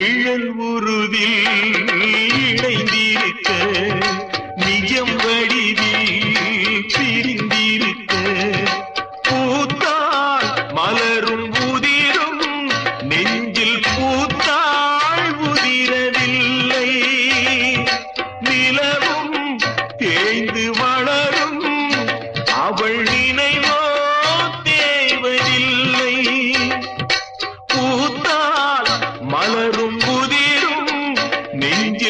நிழல் உருவில் இணைந்திருக்க நிஜம் வடிவில் பிரிந்திருக்க பூத்தாள் மலரும் உதிரும் நெஞ்சில் பூத்தாள் உதிரவில்லை நிலவும் தேய்ந்து வளரும் அவள் நினைவோ தேவதில்லை பூத்தாள் மலரும் உதிரும் நெஞ்சில்